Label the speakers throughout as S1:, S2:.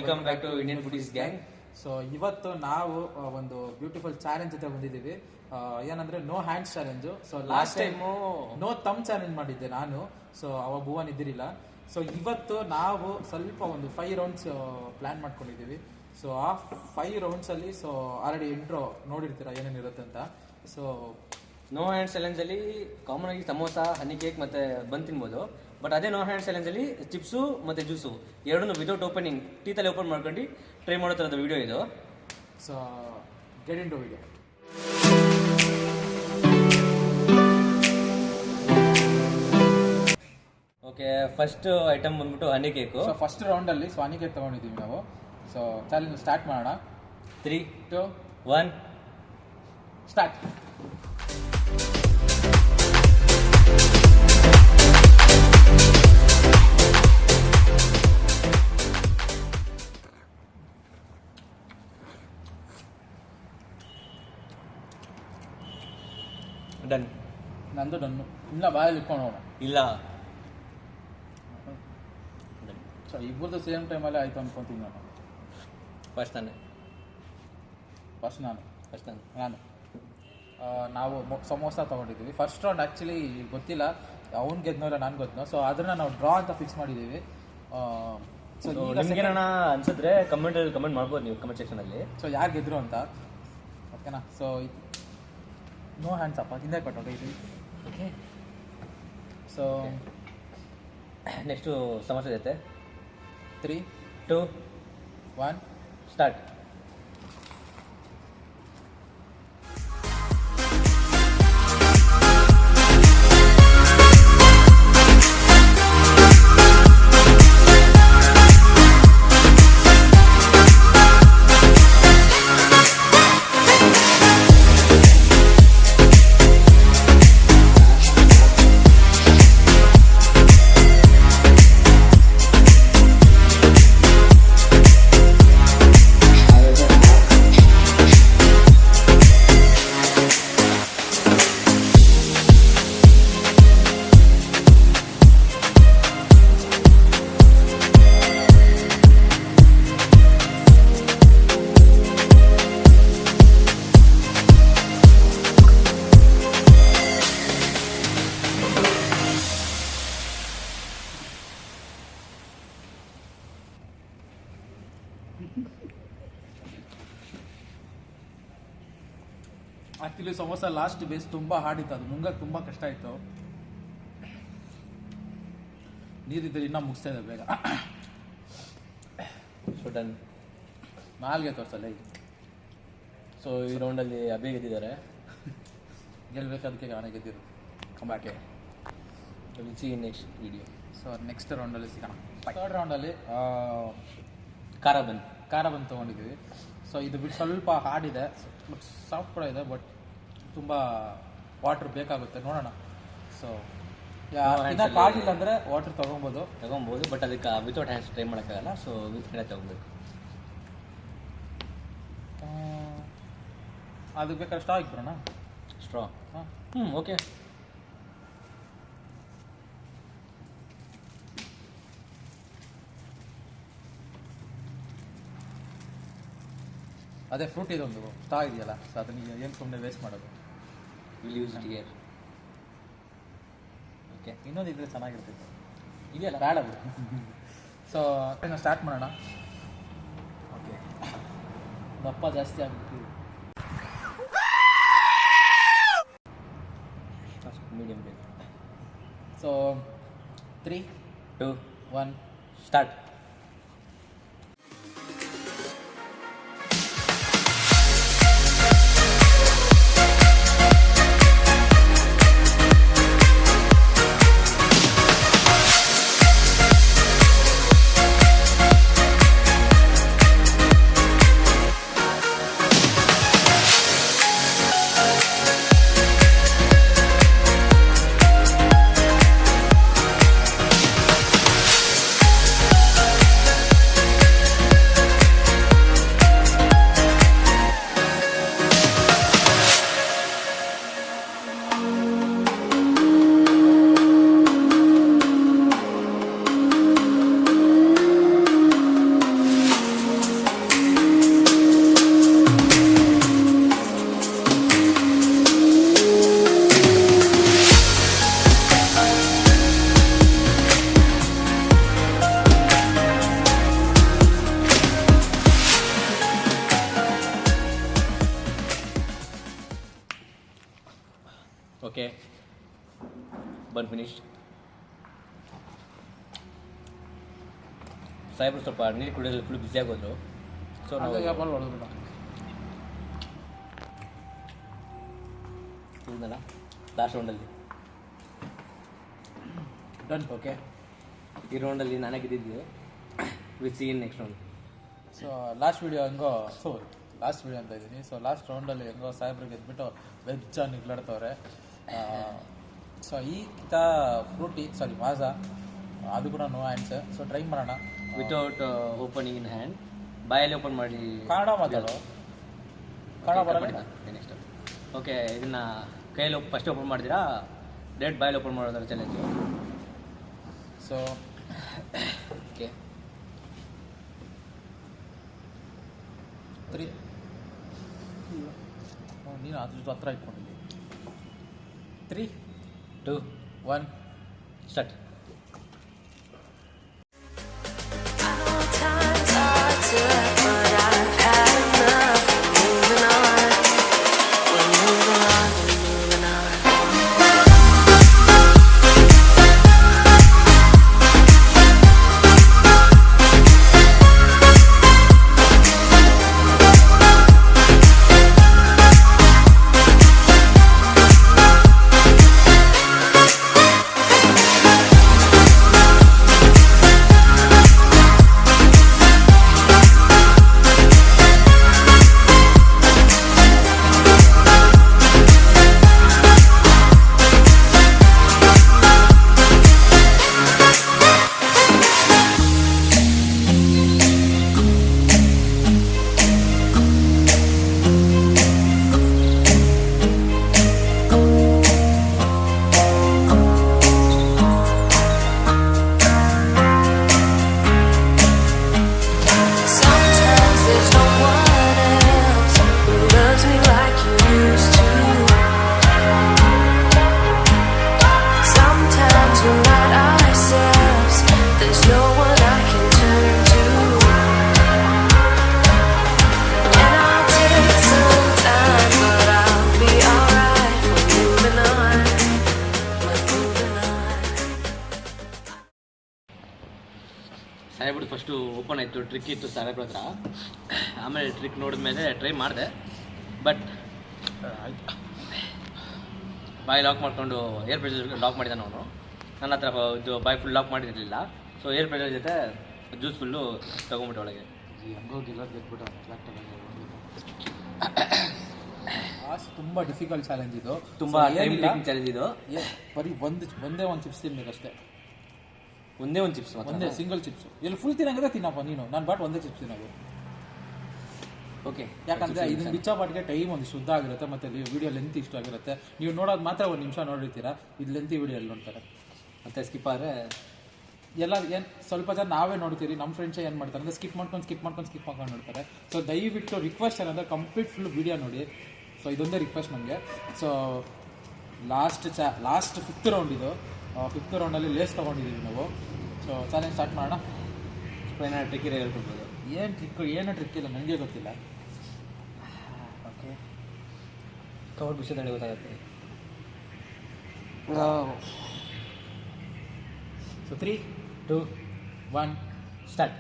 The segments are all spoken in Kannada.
S1: Welcome back to Indian foodies gang.
S2: So ಇವತ್ತು ನಾವು ಒಂದು ಬ್ಯೂಟಿಫುಲ್ ಚಾಲೆಂಜ್ ಜೊತೆ ಬಂದಿದ್ದೀವಿ. ಏನಂದ್ರೆ no hands challenge. So last time no thumb challenge ಮಾಡಿದ್ದೆ ನಾನು. ಸೊ ಅವಾಗ ಭುವನ್ ಇದ್ದಿರಲಿಲ್ಲ. ಸೊ ಇವತ್ತು ನಾವು ಸ್ವಲ್ಪ ಒಂದು 5 ರೌಂಡ್ಸ್ ಪ್ಲಾನ್ ಮಾಡ್ಕೊಂಡಿದ್ದೀವಿ. ಸೊ ಆ 5 ರೌಂಡ್ಸಲ್ಲಿ ಸೊ ಆಲ್ರೆಡಿ ಇಂಟ್ರೋ ನೋಡಿರ್ತೀರ ಏನೇನಿರುತ್ತೆ ಅಂತ. ಸೊ
S1: ನೋ ಹ್ಯಾಂಡ್ ಚಾಲೆಂಜ್ ಅಲ್ಲಿ ಕಾಮನ್ ಆಗಿ ಸಮೋಸ, ಹನಿ ಕೇಕ್ ಮತ್ತೆ ಬನ್ ತಿನ್ಬೋದು. ಬಟ್ ಅದೇ ನೋ ಹ್ಯಾಂಡ್ ಚಾಲೆಂಜ್ ಅಲ್ಲಿ ಚಿಪ್ಸು ಮತ್ತೆ ಜ್ಯೂಸು ಎರಡನ್ನೂ ವಿದೌಟ್ ಓಪನಿಂಗ್ ಟೀತಲ್ಲಿ ಓಪನ್ ಮಾಡ್ಕೊಂಡು ಟ್ರೈ ಮಾಡೋ ಥರದ ವಿಡಿಯೋ ಇದು.
S2: So get in to video.
S1: Okay, first item ಬಂದ್ಬಿಟ್ಟು ಹನಿ ಕೇಕು.
S2: ಸೊ ಫಸ್ಟ್ ರೌಂಡಲ್ಲಿ ಸೊ ಹನಿ ಕೇಕ್ ತೊಗೊಂಡಿದ್ದೀವಿ ನಾವು. ಸೊ ಚಾಲೆಂಜ್ ಸ್ಟಾರ್ಟ್ ಮಾಡೋಣ.
S1: 3, 2, 1
S2: ಸ್ಟಾರ್ಟ್.
S1: ಡನ್.
S2: ನಂದು ಡನ್ನು. ಇಲ್ಲ ಬಾಯಲ್ಲಿ ಇಟ್ಕೊಂಡು ಹೋಗೋಣ.
S1: ಇಲ್ಲ,
S2: ಸೊ ಇಬ್ಬರದ್ದು ಸೇಮ್ ಟೈಮಲ್ಲೇ ಆಯಿತು ಅನ್ಕೊತೀನಿ ನಾನು.
S1: ಫಸ್ಟ್ ನಾನು
S2: ನಾವು ಸಮೋಸ ತೊಗೊಂಡಿದ್ದೀವಿ. ಫಸ್ಟ್ ರೌಂಡ್ ಆ್ಯಕ್ಚುಲಿ ಗೊತ್ತಿಲ್ಲ ಅವ್ನು ಗೆದ್ನೋ ಇಲ್ಲ ನಾನು ಗೆದ್ನೋ. ಸೊ ಅದನ್ನ ನಾವು ಡ್ರಾ ಅಂತ ಫಿಕ್ಸ್ ಮಾಡಿದ್ದೀವಿ.
S1: ಸೊ ನಿಮ್ಗೇನ ಅನ್ಸಿದ್ರೆ ಕಮೆಂಟ್ ಮಾಡ್ಬೋದು ನೀವು ಕಮೆಂಟ್ ಸೆಕ್ಷನಲ್ಲಿ.
S2: ಸೊ ಯಾರು ಗೆದ್ರು ಅಂತ, ಓಕೆನಾ? ಸೊ ನೋ ಹ್ಯಾಂಡ್ಸ್ ಅಪ್ಪ, ಹಿಂದೆ ಕೊಟ್ಟೋಗ ಇದು.
S1: ಓಕೆ,
S2: ಸೊ
S1: ನೆಕ್ಸ್ಟು ಸಮೋಸ ಜೊತೆ
S2: 3,
S1: 2,
S2: 1
S1: start.
S2: Actually samosa last base ತುಂಬ ಹಾರ್ಡ್ ಇತ್ತು. ಅದು ಮುಂಗಕ್ಕೆ ತುಂಬ ಕಷ್ಟ ಆಯಿತು. ನೀರಿದ್ದರೆ ಇನ್ನೂ ಮುಗಿಸ್ತಾ ಇದೆ ಬೇಗ.
S1: So done.
S2: ನಾಲ್ಗೆ ತೋರಿಸಲ್ಲ ಈಗ.
S1: ಸೊ ಈ ರೌಂಡಲ್ಲಿ ಅಭಿ ಗೆದ್ದಿದ್ದಾರೆ.
S2: ಗೆಲ್ಬೇಕಾದಕ್ಕೆ ನಾನೇ ಗೆದ್ದಿರು. ಕಂಬ್ಯಾಕೆ
S1: ರುಚಿ ನೆಕ್ಸ್ಟ್ ವಿಡಿಯೋ.
S2: ಸೊ ನೆಕ್ಸ್ಟ್ ರೌಂಡಲ್ಲಿ ಸಿಗೋಣ. ಥರ್ಡ್ ರೌಂಡಲ್ಲಿ
S1: ಖಾರ ಬನ್
S2: ತೊಗೊಂಡಿದ್ದೀವಿ. ಸೊ ಇದು ಬಿಟ್ಟು ಸ್ವಲ್ಪ ಹಾರ್ಡ್ ಇದೆ, ಬಟ್ ಸಾಫ್ಟ್ ಕೂಡ ಇದೆ. ಬಟ್ ತುಂಬ ವಾಟ್ರ್ ಬೇಕಾಗುತ್ತೆ, ನೋಡೋಣ. ಸೊ ಆಗಿಲ್ಲ ಅಂದರೆ ವಾಟ್ರ್ ತೊಗೊಬೋದು.
S1: ಬಟ್ ಅದಕ್ಕೆ ವಿತೌಟ್ ಹ್ಯಾಂಡ್ಸ್ ಟ್ರೈ ಮಾಡೋಕ್ಕಾಗಲ್ಲ. ಸೊ ವಿತ್ ಕಡೆ ತೊಗೊಬೇಕು.
S2: ಅದು ಬೇಕಾದ್ರೆ ಸ್ಟ್ರಾ ಇಕ್ಬಿಡೋಣ.
S1: ಸ್ಟ್ರಾ? ಓಕೆ.
S2: ಅದೇ ಫ್ರೂಟ್ ಇದೊಂದು ಸ್ಟಾ ಇದೆಯಲ್ಲ, ಸೊ ಅದನ್ನ ಏನು ಸುಮ್ಮನೆ ವೇಸ್ಟ್ ಮಾಡೋದು.
S1: Will use it here. Okay,
S2: ಇನ್ನೊಂದು ಇದ್ರೆ ಚೆನ್ನಾಗಿರ್ತಿತ್ತು.
S1: ಇದೆಯಲ್ಲ,
S2: ಬೇಡ ಬಿಡು. ಸೊ ಇನ್ನು ಸ್ಟಾರ್ಟ್ ಮಾಡೋಣ. ಓಕೆ, ದಪ್ಪ ಜಾಸ್ತಿ ಆಗ್ಬಿಟ್ಟು
S1: ಮೀಡಿಯಮ್ ಬೇಕು.
S2: So 3,
S1: 2,
S2: 1
S1: start. ಓಕೆ ಬನ್ ಫಿನಿಶ್ಡ್. ಸಾಹೇಬ್ರು ಸ್ವಲ್ಪ ನೀರು ಕುಡಿಯೋದು ಫುಲ್ ಬ್ಯುಸಿ ಆಗೋದ್ರು. ಸೊ ನಾವು ಇದನ್ನಲ್ಲ ಲಾಸ್ಟ್ ರೌಂಡಲ್ಲಿ ಡನ್. ಓಕೆ, ಈ ರೌಂಡಲ್ಲಿ ನಾನೇ ಗೆದ್ದಿದ್ದು. With C in next round.
S2: So last video ಹೆಂಗೋ ಲಾಸ್ಟ್ ವೀಡಿಯೋ ಅಂತ ಇದ್ದೀನಿ. ಸೊ ಲಾಸ್ಟ್ ರೌಂಡಲ್ಲಿ ಹೆಂಗೋ ಸಾಹೇಬ್ರಿಗೆ ಗೆದ್ಬಿಟ್ಟು ವೆಜ್ ನಿಗ್ಲಾಡ್ತವ್ರೆ. ಸೊ ಈತ ಫ್ರೂಟಿ ಮಾಜಾ ಅದು ಕೂಡ ನೋ ಹ್ಯಾಂಡ್ಸ್. ಸೊ ಟ್ರೈ ಮಾಡೋಣ
S1: ವಿತೌಟ್ ಓಪನಿಂಗ್ ಇನ್ ಹ್ಯಾಂಡ್. ಬಾಯಲ್ಲಿ ಓಪನ್ ಮಾಡಿ
S2: ಕನ್ನಡ ಮಾತಾಡೋ. ಕನ್ನಡ ಬರಲ್ಲ
S1: ನೆಕ್ಸ್ಟ್. ಓಕೆ, ಇದನ್ನು ಕೈಯಲ್ಲಿ ಫಸ್ಟ್ ಓಪನ್ ಮಾಡ್ತೀರಾ ಡೈರೆಕ್ಟ್ ಬಾಯಲ್ಲಿ ಓಪನ್ ಮಾಡೋದ್ರ ಚಾಲೆಂಜು.
S2: ಸೊ
S1: ಓಕೆ
S2: 3 ನೀನು ಅದ್ರ ಹತ್ರ ಇಟ್ಕೊಂಡಿದ್ದೀನಿ. 3, 2, 1
S1: ಸ್ಟಾರ್ಟ್. ಸಾಹೇಬ್ರು ಫಸ್ಟು ಓಪನ್ ಆಯಿತು, ಟ್ರಿಕ್ ಇತ್ತು ಸಾಹೇಬ್ರ ಹತ್ರ. ಆಮೇಲೆ ಟ್ರಿಕ್ ನೋಡಿದ್ಮೇಲೆ ಟ್ರೈ ಮಾಡಿದೆ, ಬಟ್ ಬಾಯಿ ಲಾಕ್ ಮಾಡ್ಕೊಂಡು ಏರ್ ಪ್ರೆಷರ್ ಲಾಕ್ ಮಾಡಿದ್ದಾನೆ ಅವನು. ನನ್ನ ಹತ್ರ ಇದು ಬಾಯಿ ಫುಲ್ ಲಾಕ್ ಮಾಡಿರಲಿಲ್ಲ. ಸೊ ಏರ್ ಪ್ರೆಷರ್ ಜೊತೆ ಜ್ಯೂಸ್ ಫುಲ್ಲು ತೊಗೊಂಬಿಟ್ಟು ಒಳಗೆ
S2: ತುಂಬ ಡಿಫಿಕಲ್ಟ್ ಚಾಲೆಂಜ್ ಇದು.
S1: ತುಂಬ ಟೈಮ್ ಟೇಕಿಂಗ್ ಚಾಲೆಂಜ್ ಇದು.
S2: ಬರೀ ಒಂದೇ ಒಂದು ಚಿಪ್ಸ್ ತಿನ್ಬೇಕಷ್ಟೇ.
S1: ಒಂದೇ ಒಂದು ಚಿಪ್ಸ್,
S2: ಒಂದೇ ಸಿಂಗಲ್ ಚಿಪ್ಸ್. ಇಲ್ಲಿ ಫುಲ್ ತಿನ್ನಂಗಿದ್ರೆ ತಿನ್ನಪ್ಪ ನೀನು. ನಾನು ಬಟ್ ಒಂದೇ ಚಿಪ್ಸ್ ತಿನ್ನೋದು.
S1: ಓಕೆ,
S2: ಯಾಕಂದರೆ ಇದನ್ನ ಬಿಚ್ಚಾಪಾಟಿಗೆ ಟೈಮ್ ಒಂದು ಶುದ್ಧ ಆಗಿರುತ್ತೆ, ಮತ್ತು ವಿಡಿಯೋ ಲೆಂತ್ ಇಷ್ಟ ಆಗಿರುತ್ತೆ. ನೀವು ನೋಡೋದು ಮಾತ್ರ 1 ನಿಮಿಷ ನೋಡಿರ್ತೀರಾ, ಇದು ಲೆಂತಿ ವಿಡಿಯೋ ಎಲ್ಲಿ ನೋಡ್ತಾರೆ.
S1: ಮತ್ತು ಸ್ಕಿಪ್ ಆದರೆ
S2: ಎಲ್ಲ ಏನು ಸ್ವಲ್ಪ ಜನ ನಾವೇ ನೋಡ್ತೀರಿ. ನಮ್ಮ ಫ್ರೆಂಡ್ಸೇ ಏನು ಮಾಡ್ತಾರೆ ಅಂದರೆ ಸ್ಕಿಪ್ ಮಾಡ್ಕೊಂಡು ನೋಡ್ತಾರೆ. ಸೊ ದಯವಿಟ್ಟು ರಿಕ್ವೆಸ್ಟ್ ಏನಂದರೆ ಕಂಪ್ಲೀಟ್ ಫುಲ್ ವಿಡಿಯೋ ನೋಡಿ. ಸೊ ಇದೊಂದೇ ರಿಕ್ವೆಸ್ಟ್ ನಮಗೆ. ಸೊ ಲಾಸ್ಟ್ 5th ರೌಂಡ್ ಇದು. 5th ರೌಂಡಲ್ಲಿ ಲೇಸ್ ತೊಗೊಂಡಿದ್ದೀವಿ ನಾವು. ಸೊ ಚಾಲೆಂಜ್ ಸ್ಟಾರ್ಟ್ ಮಾಡೋಣ.
S1: ಏನಾದ್ರು ಟ್ರಿಕ್ ಇದೆ ಹೇಳ್ಕೊಡ್ಬೋದು.
S2: ಏನು ಟ್ರಿಕ್ ಇಲ್ಲ, ನನಗೆ ಗೊತ್ತಿಲ್ಲ.
S1: ಓಕೆ, ಕವರ್ ಬಿಸೋದಂಡೆ ಗೊತ್ತಾಗುತ್ತೆ.
S2: So 3, 2, 1 start.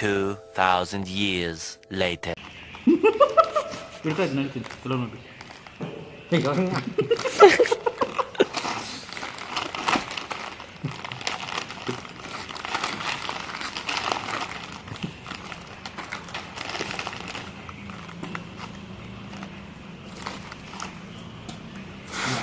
S3: $2,000 years later.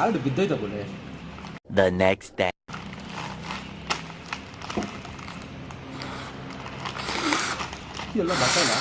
S2: Already ಬಿದ್ದೋಯ್ತ ಬೋಲೆ.
S3: The next day.
S2: ಎಲ್ಲ ಬಸಲ್ಲ.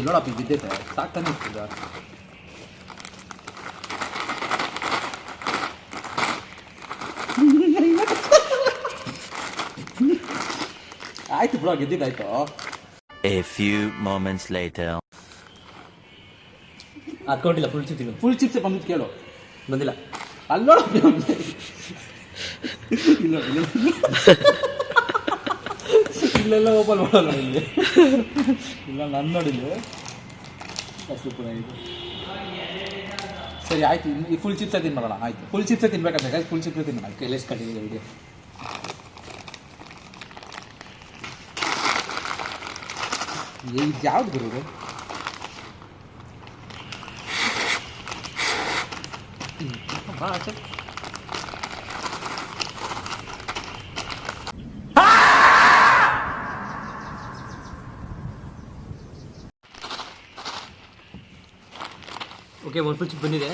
S2: ನೋಡಪ್ಪ ಈಗ ಬಿದ್ದೈತೆ ಸಾಕ್ತಾನೆ ಇರ್ತದ. ಆಯ್ತು ಬ್ರೋ, ಗೆದ್ದಿದ್ದಾಯ್ತು.
S3: A few moments later.
S1: Account ಇಲ್ಲ, ಫುಲ್ ಚಿಪ್
S2: ಫುಲ್ ಚಿಪ್ಸ್ ಬಂದಿದ್ದು ಕೇಳು.
S1: ಬಂದಿಲ್ಲ.
S2: ಅಲ್ಲಿ ನೋಡ. ಇಲ್ಲೆಲ್ಲ ಓಪನ್ ಮಾಡಲ್ಲ ಇಲ್ಲಿ. ಇಲ್ಲ ನಾನು ನೋಡಿದ್ದೆ. ಸೂಪರ್ ಆಗಿದೆ. ಸರಿ ಆಯ್ತು, ಈ ಫುಲ್ ಚಿಪ್ಸೇ ತಿನ್ಬೇಡ. ಆಯ್ತು, ಫುಲ್ ಚಿಪ್ಸೇ ತಿನ್ಬೇಕಂದ್ರೆ ಫುಲ್ ಚಿಪ್ಸೇ ತಿನ್ನೋಣ.
S1: Kailash continue video.
S2: ಇದು ಯಾವ್ದು ಗುರು ಇದು?
S1: ಓಕೆ, ಒಂದು ಫುಲ್ ಚಿಪ್ ಬಂದಿದೆ.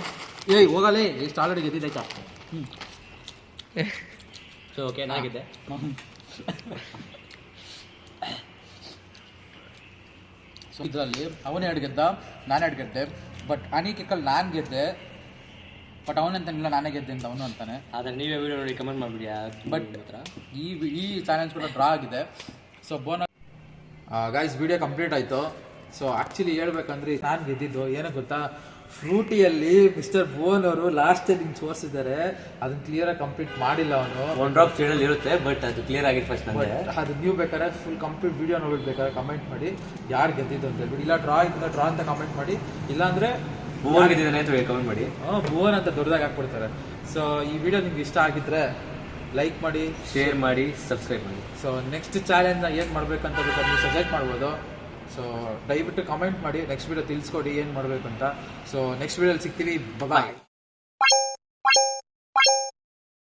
S2: ಏಯ್ ಹೋಗಲೇ, ಎಷ್ಟು ಆಲ್ರೆಡಿ ಗೆದ್ದಿದ್ದಾಯ್ತಾ?
S1: ಸೊ ಓಕೆ, ನಾಗಿದ್ದೆ.
S2: ಸೊ ಇದರಲ್ಲಿ ಅವನೇ ಎರಡು ಗೆದ್ದ, ನಾನೇ ಎರಡು ಗೆದ್ದೆ. ಬಟ್ ಅನಿಕಲ್ಲಿ ನಾನು ಗೆದ್ದೆ, ಬಟ್ ಅವನಂತಾನಿಲ್ಲ ನಾನೇ ಗೆದ್ದೆ ಅಂತ ಅವನು ಅಂತಾನೆ.
S1: ಆದರೆ ನೀವೇ ವಿಡಿಯೋ ನೋಡಿ ಕಮೆಂಟ್ ಮಾಡಿಬಿಡಿ.
S2: ಬಟ್ ಈ ಚಾಲೆಂಜ್ ಕೂಡ ಡ್ರಾ ಆಗಿದೆ. So bonus guys, video complete ಆಯಿತು. ಸೊ ಆ್ಯಕ್ಚುಲಿ ಹೇಳ್ಬೇಕಂದ್ರೆ ನಾನು ಗೆದ್ದಿದ್ದು ಏನೋ ಗೊತ್ತಾ, ಫ್ರೂಟಿಯಲ್ಲಿ ಮಿಸ್ಟರ್ ಬೋನ್ ಅವರು ಲಾಸ್ಟಲ್ಲಿ ಹಿಂಗೆ ತೋರಿಸಿದ್ದಾರೆ. ಅದನ್ನ ಕ್ಲಿಯರಾಗಿ ಕಂಪ್ಲೀಟ್ ಮಾಡಿಲ್ಲ ಅವನು.
S1: ಒನ್ ಡ್ರಾಪ್ ಶೇಡಲ್ಲಿ ಇರುತ್ತೆ, ಬಟ್ ಅದು ಕ್ಲಿಯರ್ ಆಗಿತ್ತು ಫಸ್ಟ್ ನನಗೆ.
S2: ಅದು ನೀವು ಬೇಕಾದ್ರೆ ಫುಲ್ ಕಂಪ್ಲೀಟ್ ವಿಡಿಯೋ ನೋಡ್ಬೇಕಾದ್ರೆ ಕಮೆಂಟ್ ಮಾಡಿ ಯಾರು ಗೆದ್ದಿದ್ದು ಅಂತ ಹೇಳ್ಬಿಟ್ಟು. ಇಲ್ಲ ಡ್ರಾ ಇದ್ದ ಡ್ರಾ ಅಂತ ಕಮೆಂಟ್ ಮಾಡಿ, ಇಲ್ಲಾಂದರೆ
S1: ಭುವನ್ ಗೆದ್ದಿದ್ದಾನೆ ಅಂತ ಕಮೆಂಟ್ ಮಾಡಿ.
S2: ಭುವನ್ ಅಂತ ದೊಡ್ಡದಾಗಿ ಹಾಕ್ಬಿಡ್ತಾರೆ. ಸೊ ಈ ವಿಡಿಯೋ ನಿಮ್ಗೆ ಇಷ್ಟ ಆಗಿದ್ರೆ ಲೈಕ್ ಮಾಡಿ,
S1: ಶೇರ್ ಮಾಡಿ, ಸಬ್ಸ್ಕ್ರೈಬ್ ಮಾಡಿ.
S2: ಸೊ ನೆಕ್ಸ್ಟ್ ಚಾಲೆಂಜ್ನ ಏನು ಮಾಡಬೇಕಂತ ಬೇಕಾದ್ರೆ ನೀವು ಸಜೆಸ್ಟ್ ಮಾಡ್ಬೋದು. ಸೊ ದಯವಿಟ್ಟು ಕಮೆಂಟ್ ಮಾಡಿ, ನೆಕ್ಸ್ಟ್ ವಿಡಿಯೋ ತಿಳಿಸ್ಕೊಡಿ ಏನು ಮಾಡಬೇಕು ಅಂತ. ಸೊ ನೆಕ್ಸ್ಟ್ ವಿಡಿಯೋಲಿ ಸಿಗ್ತೀವಿ. ಬಾಯ್.